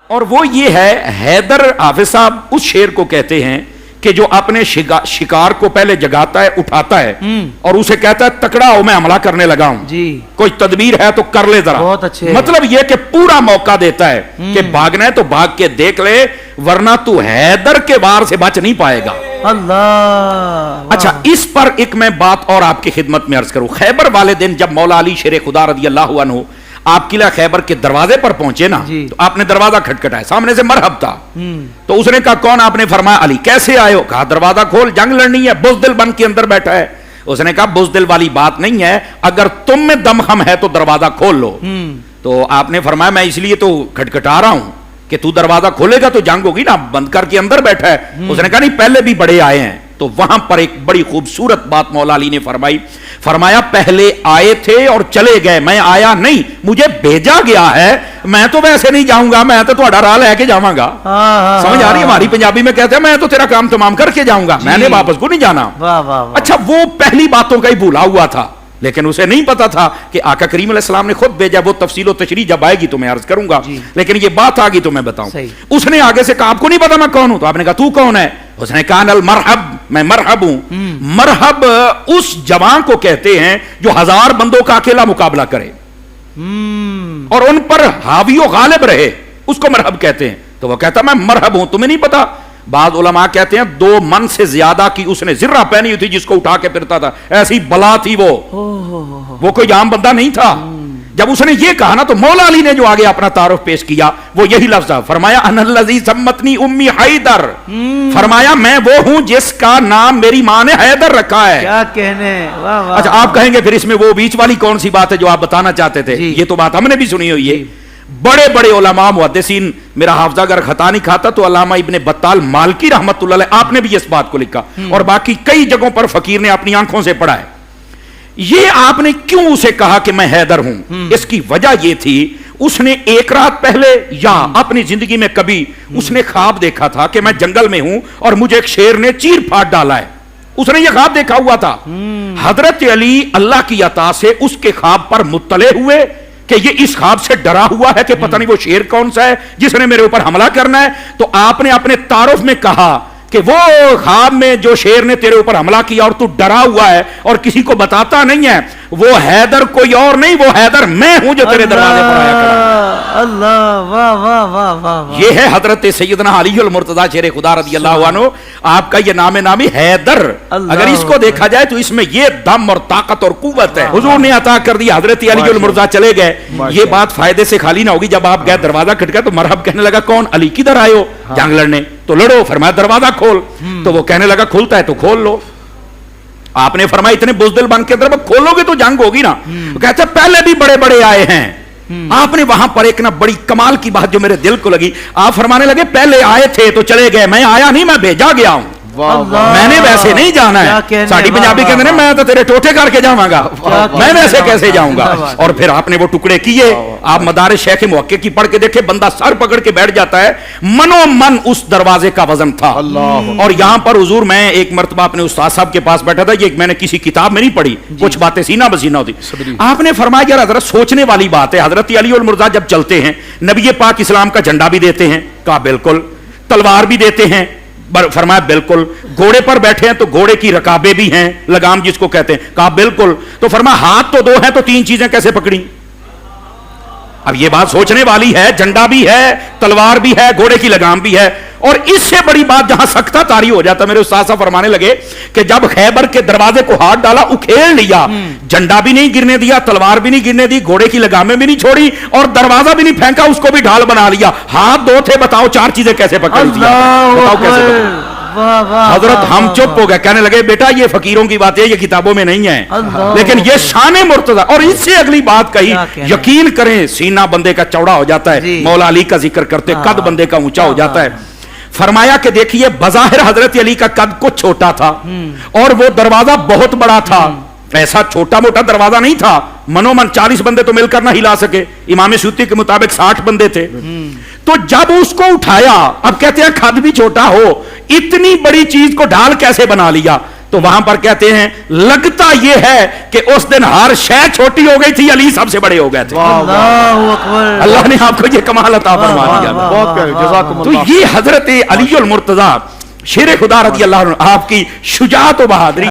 اور وہ یہ ہے, حیدر حافظ صاحب اس شیر کو کہتے ہیں کہ جو اپنے شکار کو پہلے جگاتا ہے, اٹھاتا ہے اور اسے کہتا ہے تکڑا ہو میں حملہ کرنے لگا ہوں جی, کوئی تدبیر ہے تو کر لے ذرا. بہت اچھے. مطلب یہ کہ پورا موقع دیتا ہے کہ بھاگنا ہے تو بھاگ کے دیکھ لے, ورنہ تو حیدر کے وار سے بچ نہیں پائے گا. اللہ. اچھا, اس پر ایک میں بات اور آپ کی خدمت میں عرض کروں. خیبر والے دن جب مولا علی شیر خدا رضی اللہ عنہ آپ قلعہ خیبر کے دروازے پر پہنچے نا, تو آپ نے دروازہ کھٹکھٹایا, سامنے سے مرحب تھا. تو اس نے کہا کون؟ آپ نے فرمایا علی. کیسے آئے ہو؟ کہا دروازہ کھول, جنگ لڑنی ہے. بزدل بن کے اندر بیٹھا ہے. اس نے کہا بزدل والی بات نہیں ہے, اگر تم میں دم خم ہے تو دروازہ کھول لو. تو آپ نے فرمایا میں اس لیے تو کھٹکھٹا رہا ہوں کہ تو دروازہ کھولے گا تو جنگ ہوگی نا, بند کر کے اندر بیٹھا ہے. اس نے کہا نہیں, پہلے بھی بڑے آئے ہیں. تو وہاں پر ایک بڑی خوبصورت بات مولا علی نے فرمائی. فرمایا پہلے آئے تھے اور چلے گئے, میں آیا نہیں, مجھے بھیجا گیا ہے. میں تو ویسے نہیں جاؤں گا, میں تو تھوڑا راہ لے کے جاؤں گا. سمجھ آ رہی ہے؟ ہماری پنجابی میں کہتے ہیں میں تو تیرا کام تمام کر کے جاؤں گا, میں نے واپس کو نہیں جانا. اچھا, وہ پہلی باتوں کا ہی بھولا ہوا تھا, لیکن اسے نہیں پتا تھا کہ آقا کریم علیہ السلام نے خود بھیجا. وہ تفصیل و تشریح جب آئے گی تو میں عرض کروں گا, لیکن یہ بات آگی تو میں بتاؤں. اس نے آگے سے کہا آپ کو نہیں پتا میں کون ہوں؟ تو آپ نے کہا تو کون ہے؟ اس نے کہا المرحب, میں مرحب ہوں. مرحب اس جوان کو کہتے ہیں جو 1000 بندوں کا اکیلا مقابلہ کرے اور ان پر حاوی و غالب رہے, اس کو مرحب کہتے ہیں. تو وہ کہتا میں مرحب ہوں, تمہیں نہیں پتا؟ بعض علماء کہتے ہیں 2 من سے زیادہ کی اس نے زرہ پہنی ہوئی تھی جس کو اٹھا کے پھرتا تھا, ایسی بلا تھی وہ کوئی عام بندہ نہیں تھا. جب اس نے یہ کہا نا تو مولا علی نے جو آگے اپنا تعارف پیش کیا وہ یہی لفظ تھا. فرمایا انا الذی سمتنی امی حیدر, فرمایا میں وہ ہوں جس کا نام میری ماں نے حیدر رکھا ہے. کیا کہنے. اچھا, آپ کہیں گے پھر اس میں وہ بیچ والی کون سی بات ہے جو آپ بتانا چاہتے تھے؟ یہ تو بات ہم نے بھی سنی ہوئی ہے. بڑے بڑے علماء محدثین, میرا حافظہ اگر خطا نہیں کھاتا تو علامہ ابن بطال مالکی رحمت اللہ علیہ, آپ نے بھی اس بات کو لکھا, اور باقی کئی جگہوں پر فقیر نے اپنی آنکھوں سے پڑھا ہے. یہ آپ نے کیوں اسے کہا کہ میں حیدر ہوں؟ اس کی وجہ یہ تھی, اس نے ایک رات پہلے یا اپنی زندگی میں کبھی اس نے خواب دیکھا تھا کہ میں جنگل میں ہوں اور مجھے ایک شیر نے چیر پھاڑ ڈالا ہے. اس نے یہ خواب دیکھا ہوا تھا. حضرت علی اللہ کی عطا سے اس کے خواب پر مطلع ہوئے کہ یہ اس خواب سے ڈرا ہوا ہے کہ پتہ نہیں وہ شیر کون سا ہے جس نے میرے اوپر حملہ کرنا ہے. تو آپ نے اپنے تعارف میں کہا کہ وہ خواب میں جو شیر نے تیرے اوپر حملہ کیا اور تو ڈرا ہوا ہے اور کسی کو بتاتا نہیں ہے, وہ حیدر کوئی اور نہیں, وہ حیدر میں ہوں جو تیرے دروازے پر آیا کرا. اللہ, واہ واہ واہ واہ. یہ ہے حضرت سیدنا علی المرتضیٰ شیر خدا رضی اللہ عنہ, آپ کا یہ نام نامی حیدر. اگر اس کو دیکھا جائے تو اس میں یہ دم اور طاقت اور قوت ہے. حضور نے عطا کر دی. حضرت علی المرتضیٰ چلے گئے. یہ بات فائدے سے خالی نہ ہوگی. جب آپ گئے دروازہ کھٹکا تو مرحب کہنے لگا کون؟ علی. کدھر آئے ہو؟ جنگ لڑنے. تو لڑو. فرمایا دروازہ کھول. تو وہ کہنے لگا کھلتا ہے تو کھول لو. آپ نے فرمایا اتنے بزدل بن کے اندر کھولو گے تو جنگ ہوگی نا. کہتے پہلے بھی بڑے بڑے آئے ہیں. آپ نے وہاں پر ایک نا بڑی کمال کی بات جو میرے دل کو لگی, آپ فرمانے لگے پہلے آئے تھے تو چلے گئے, میں آیا نہیں, میں بھیجا گیا ہوں. میں نے ویسے نہیں جانا ہے. ساڑی پنجابی کہتے ہیں میں تو تیرے ٹوٹے کر کے جاؤں گا, میں ویسے کیسے جاؤں گا. اور پھر آپ نے وہ ٹکڑے کیے. آپ مدارج شیخ موقع کی پڑھ کے دیکھے, بندہ سر پکڑ کے بیٹھ جاتا ہے. منو من اس دروازے کا وزن تھا. اور یہاں پر حضور, میں ایک مرتبہ اپنے استاد صاحب کے پاس بیٹھا تھا, یہ میں نے کسی کتاب میں نہیں پڑھی, کچھ باتیں سینہ بسینہ ہوتی. آپ نے فرمایا یار حضرت سوچنے والی بات ہے, حضرت علی المرتضیٰ جب چلتے ہیں نبی پاک اسلام کا جھنڈا بھی دیتے ہیں. کہا بالکل. تلوار بھی دیتے ہیں. فرمایا بالکل. گھوڑے پر بیٹھے ہیں تو گھوڑے کی رکابیں بھی ہیں, لگام جس کو کہتے ہیں. کہا بالکل. تو فرمایا ہاتھ تو 2 ہیں تو 3 چیزیں کیسے پکڑی؟ اب یہ بات سوچنے والی ہے. جھنڈا بھی ہے, تلوار بھی ہے, گھوڑے کی لگام بھی ہے. اور اس سے بڑی بات جہاں سکتہ طاری ہو جاتا, میرے استاد صاحب فرمانے لگے کہ جب خیبر کے دروازے کو ہاتھ ڈالا, اکھیڑ لیا, جھنڈا بھی نہیں گرنے دیا, تلوار بھی نہیں گرنے دی, گھوڑے کی لگامیں بھی نہیں چھوڑی, اور دروازہ بھی نہیں پھینکا, اس کو بھی ڈھال بنا لیا. ہاتھ 2 تھے, بتاؤ 4 چیزیں کیسے پکڑ لی؟ بتاؤ کیسے پکڑ. حضرت ہم چپ ہو گئے, کہنے لگے بیٹا یہ فقیروں کی باتیں یہ کتابوں میں نہیں ہیں, لیکن یہ شان مرتضیٰ. اور اس سے اگلی بات کہی, یقین کریں سینہ بندے کا چوڑا ہو جاتا ہے. مولا علی کا ذکر کرتے قد بندے کا اونچا ہو جاتا ہے. فرمایا کہ دیکھیے بظاہر حضرت علی کا قد کچھ چھوٹا تھا اور وہ دروازہ بہت بڑا تھا. ایسا چھوٹا موٹا دروازہ نہیں تھا. منو من 40 بندے تو مل کر نہ ہلا سکے. امام سیوطی کے مطابق 60 بندے تھے. تو جب اس کو اٹھایا, اب کہتے ہیں قد بھی چھوٹا ہو, اتنی بڑی چیز کو ڈھال کیسے بنا لیا؟ تو وہاں پر کہتے ہیں لگتا یہ ہے کہ اس دن ہر شے چھوٹی ہو گئی تھی، علی سب سے بڑے ہو گئے تھے. اللہ اکبر. اللہ نے آپ کو یہ کمال عطا فرما دیا. بہت پیارے، جزاکم تو اللہ. یہ حضرت علی المرتضیٰ شیر خدا رضی اللہ عنہ آپ کی شجاعت و بہادری